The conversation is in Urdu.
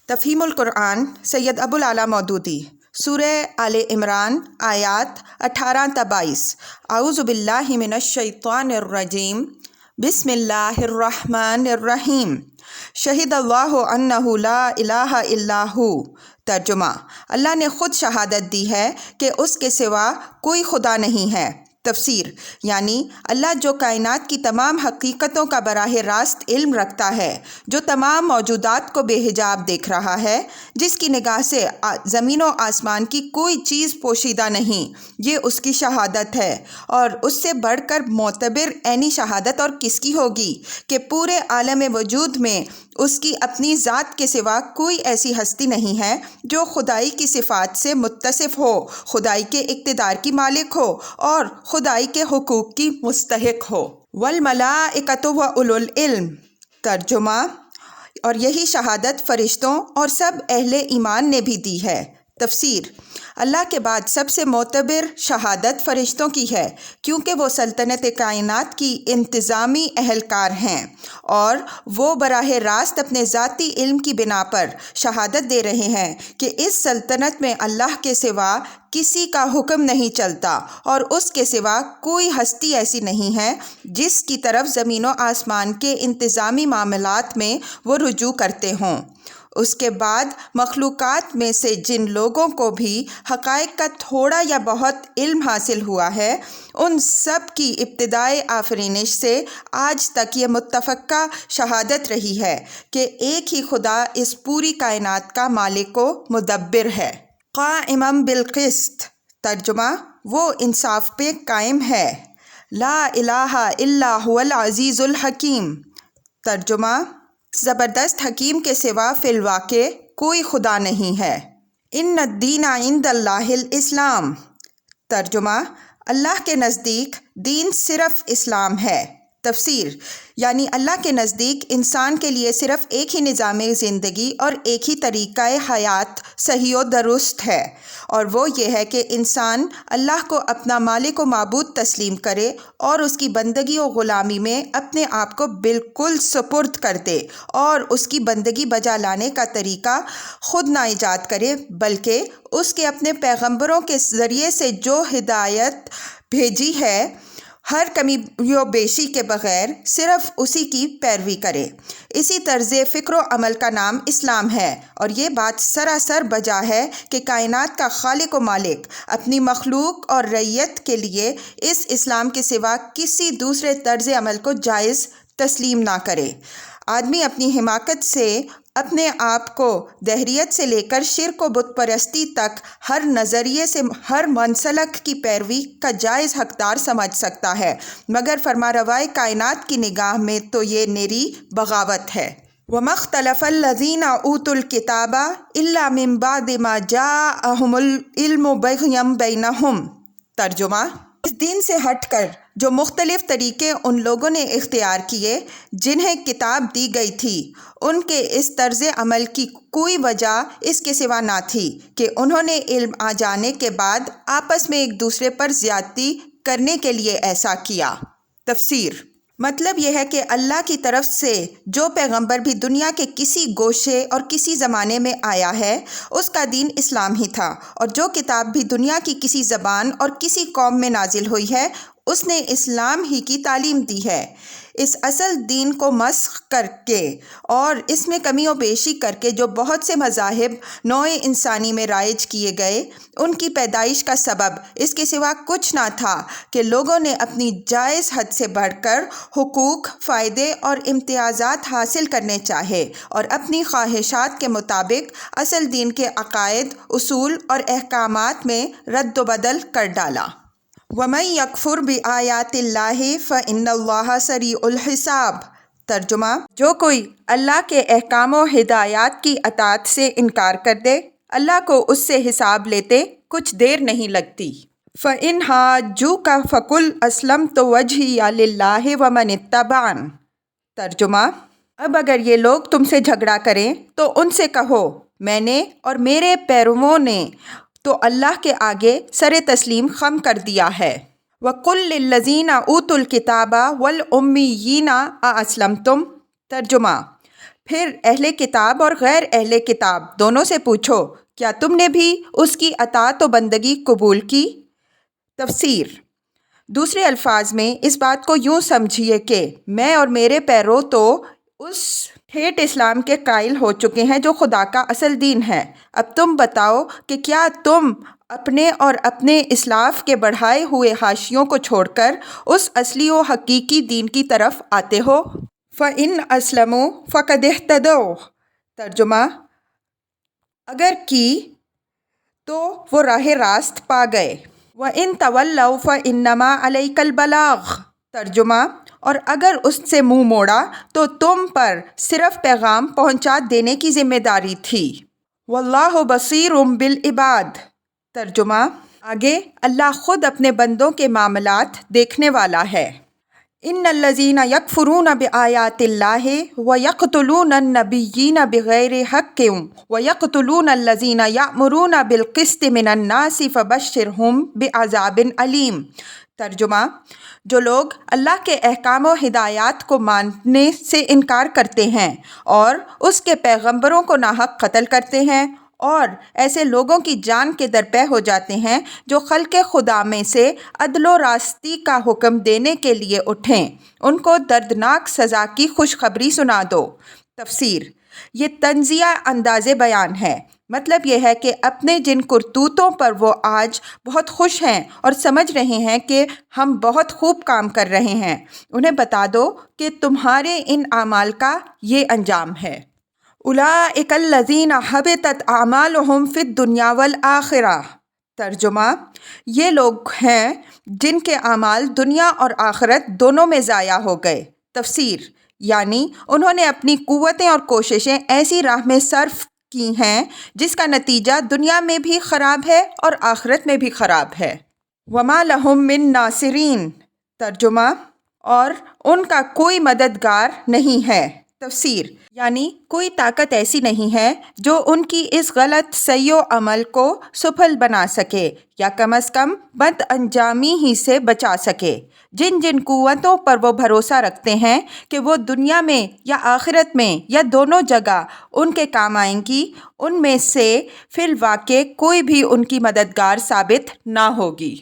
تفہیم القرآن سید ابو العلا مودودی، سورہ آل عمران آیات 18 تا 22۔ اعوذ باللہ من الشیطان الرجیم، بسم اللہ الرحمن الرحیم۔ شہد اللہ انہ لا الہ الا ہو۔ ترجمہ: اللہ نے خود شہادت دی ہے کہ اس کے سوا کوئی خدا نہیں ہے۔ تفسیر: یعنی اللہ جو کائنات کی تمام حقیقتوں کا براہ راست علم رکھتا ہے، جو تمام موجودات کو بے حجاب دیکھ رہا ہے، جس کی نگاہ سے زمین و آسمان کی کوئی چیز پوشیدہ نہیں، یہ اس کی شہادت ہے۔ اور اس سے بڑھ کر معتبر عینی شہادت اور کس کی ہوگی کہ پورے عالم وجود میں اس کی اپنی ذات کے سوا کوئی ایسی ہستی نہیں ہے جو خدائی کی صفات سے متصف ہو، خدائی کے اقتدار کی مالک ہو اور خدائی کے حقوق کی مستحق ہو۔ والملائکۃ واولو العلم۔ ترجمہ: اور یہی شہادت فرشتوں اور سب اہل ایمان نے بھی دی ہے۔ تفسیر: اللہ کے بعد سب سے معتبر شہادت فرشتوں کی ہے، کیونکہ وہ سلطنت کائنات کی انتظامی اہلکار ہیں، اور وہ براہ راست اپنے ذاتی علم کی بنا پر شہادت دے رہے ہیں کہ اس سلطنت میں اللہ کے سوا کسی کا حکم نہیں چلتا، اور اس کے سوا کوئی ہستی ایسی نہیں ہے جس کی طرف زمین و آسمان کے انتظامی معاملات میں وہ رجوع کرتے ہوں۔ اس کے بعد مخلوقات میں سے جن لوگوں کو بھی حقائق کا تھوڑا یا بہت علم حاصل ہوا ہے، ان سب کی ابتدائے آفرینش سے آج تک یہ متفقہ شہادت رہی ہے کہ ایک ہی خدا اس پوری کائنات کا مالک و مدبر ہے۔ قائما بالقسط۔ ترجمہ: وہ انصاف پہ قائم ہے۔ لا الہ الا هو العزیز الحکیم۔ ترجمہ: زبردست حکیم کے سوا فی الواقع کوئی خدا نہیں ہے۔ ان الدین عند اللہ الاسلام۔ ترجمہ: اللہ کے نزدیک دین صرف اسلام ہے۔ تفسیر: یعنی اللہ کے نزدیک انسان کے لیے صرف ایک ہی نظام زندگی اور ایک ہی طریقہ حیات صحیح و درست ہے، اور وہ یہ ہے کہ انسان اللہ کو اپنا مالک و معبود تسلیم کرے اور اس کی بندگی و غلامی میں اپنے آپ کو بالکل سپرد کر دے، اور اس کی بندگی بجا لانے کا طریقہ خود نہ ایجاد کرے، بلکہ اس کے اپنے پیغمبروں کے ذریعے سے جو ہدایت بھیجی ہے، ہر کمی و بیشی کے بغیر صرف اسی کی پیروی کرے۔ اسی طرز فکر و عمل کا نام اسلام ہے، اور یہ بات سراسر بجا ہے کہ کائنات کا خالق و مالک اپنی مخلوق اور رعیت کے لیے اس اسلام کے سوا کسی دوسرے طرز عمل کو جائز تسلیم نہ کرے۔ آدمی اپنی حماقت سے اپنے آپ کو دہریت سے لے کر شرک و بت پرستی تک ہر نظریے سے ہر منسلک کی پیروی کا جائز حقدار سمجھ سکتا ہے، مگر فرمانروائے کائنات کی نگاہ میں تو یہ نری بغاوت ہے۔ وَمَا اخْتَلَفَ الَّذِينَ أُوتُوا الْكِتَابَ إِلَّا مِن بَعْدِ مَا جَاءَهُمُ الْعِلْمُ بَغْيًا بَيْنَهُمْ۔ ترجمہ: اس دین سے ہٹ کر جو مختلف طریقے ان لوگوں نے اختیار کیے جنہیں کتاب دی گئی تھی، ان کے اس طرز عمل کی کوئی وجہ اس کے سوا نہ تھی کہ انہوں نے علم آ جانے کے بعد آپس میں ایک دوسرے پر زیادتی کرنے کے لیے ایسا کیا۔ تفسیر: مطلب یہ ہے کہ اللہ کی طرف سے جو پیغمبر بھی دنیا کے کسی گوشے اور کسی زمانے میں آیا ہے، اس کا دین اسلام ہی تھا، اور جو کتاب بھی دنیا کی کسی زبان اور کسی قوم میں نازل ہوئی ہے، اس نے اسلام ہی کی تعلیم دی ہے۔ اس اصل دین کو مسخ کر کے اور اس میں کمی و بیشی کر کے جو بہت سے مذاہب نوع انسانی میں رائج کیے گئے، ان کی پیدائش کا سبب اس کے سوا کچھ نہ تھا کہ لوگوں نے اپنی جائز حد سے بڑھ کر حقوق، فائدے اور امتیازات حاصل کرنے چاہے، اور اپنی خواہشات کے مطابق اصل دین کے عقائد، اصول اور احکامات میں رد و بدل کر ڈالا۔ وَمَن يَكْفُرْ بِآيَاتِ اللَّهِ فَإِنَّ اللَّهَ سَرِيعُ الْحِسَابِ۔ ترجمہ: جو کوئی اللہ کے احکام و ہدایات کی اطاعت سے انکار کر دے، اللہ کو اس سے حساب لیتے کچھ دیر نہیں لگتی۔ فَإِنْ حَاجُّوكَ فَقُلْ أَسْلَمْتُ وَجْهِيَ لِلَّهِ وَمَنِ اتَّبَعَنِ۔ ترجمہ: اب اگر یہ لوگ تم سے جھگڑا کریں تو ان سے کہو، میں نے اور میرے پیرووں نے تو اللہ کے آگے سر تسلیم خم کر دیا ہے۔ وَقُلْ لِلَّذِينَ أُوتُوا الْكِتَابَ وَالْأُمِّيِّينَ أَأَسْلَمْتُمْ۔ ترجمہ: پھر اہل کتاب اور غیر اہل کتاب دونوں سے پوچھو، کیا تم نے بھی اس کی اطاعت و بندگی قبول کی؟ تفسیر: دوسرے الفاظ میں اس بات کو یوں سمجھیے کہ میں اور میرے پیرو تو اس ٹھیٹ اسلام کے قائل ہو چکے ہیں جو خدا کا اصل دین ہے۔ اب تم بتاؤ کہ کیا تم اپنے اور اپنے اسلاف کے بڑھائے ہوئے حاشیوں کو چھوڑ کر اس اصلی و حقیقی دین کی طرف آتے ہو؟ فَإِنْ أَسْلَمُوا فَقَدِ اهْتَدَوْا۔ ترجمہ: اگر کی تو وہ راہ راست پا گئے۔ وَإِنْ تَوَلَّوْا فَإِنَّمَا عَلَيْكَ الْبَلَاغُ۔ ترجمہ: اور اگر اس سے منہ موڑا تو تم پر صرف پیغام پہنچا دینے کی ذمہ داری تھی۔ وَاللَّهُ بَصِيرٌ بِالْعِبَادِ۔ ترجمہ: آگے اللہ خود اپنے بندوں کے معاملات دیکھنے والا ہے۔ ان الذین یکفرون بآیات اللہ ویقتلون النبیین بغیر حق ویقتلون الذین یأمرون بالقسط من الناس فبشرہم بعذاب علیم۔ ترجمہ: جو لوگ اللہ کے احکام و ہدایات کو ماننے سے انکار کرتے ہیں اور اس کے پیغمبروں کو ناحق قتل کرتے ہیں اور ایسے لوگوں کی جان کے درپے ہو جاتے ہیں جو خلق خدا میں سے عدل و راستی کا حکم دینے کے لیے اٹھیں، ان کو دردناک سزا کی خوشخبری سنا دو۔ تفسیر: یہ تنزیہ انداز بیان ہے۔ مطلب یہ ہے کہ اپنے جن کرتوتوں پر وہ آج بہت خوش ہیں اور سمجھ رہے ہیں کہ ہم بہت خوب کام کر رہے ہیں، انہیں بتا دو کہ تمہارے ان اعمال کا یہ انجام ہے۔ اولئک الذین حبطت اعمالہم فی الدنیا والآخرہ۔ ترجمہ: یہ لوگ ہیں جن کے اعمال دنیا اور آخرت دونوں میں ضائع ہو گئے۔ تفسیر: یعنی انہوں نے اپنی قوتیں اور کوششیں ایسی راہ میں صرف کی ہیں جس کا نتیجہ دنیا میں بھی خراب ہے اور آخرت میں بھی خراب ہے۔ وما لہم من ناصرین۔ ترجمہ: اور ان کا کوئی مددگار نہیں ہے۔ تفسیر: یعنی کوئی طاقت ایسی نہیں ہے جو ان کی اس غلط سعی و عمل کو سفل بنا سکے یا کم از کم بد انجامی ہی سے بچا سکے۔ جن جن قوتوں پر وہ بھروسہ رکھتے ہیں کہ وہ دنیا میں یا آخرت میں یا دونوں جگہ ان کے کام آئیں گی، ان میں سے فی الواقع کوئی بھی ان کی مددگار ثابت نہ ہوگی۔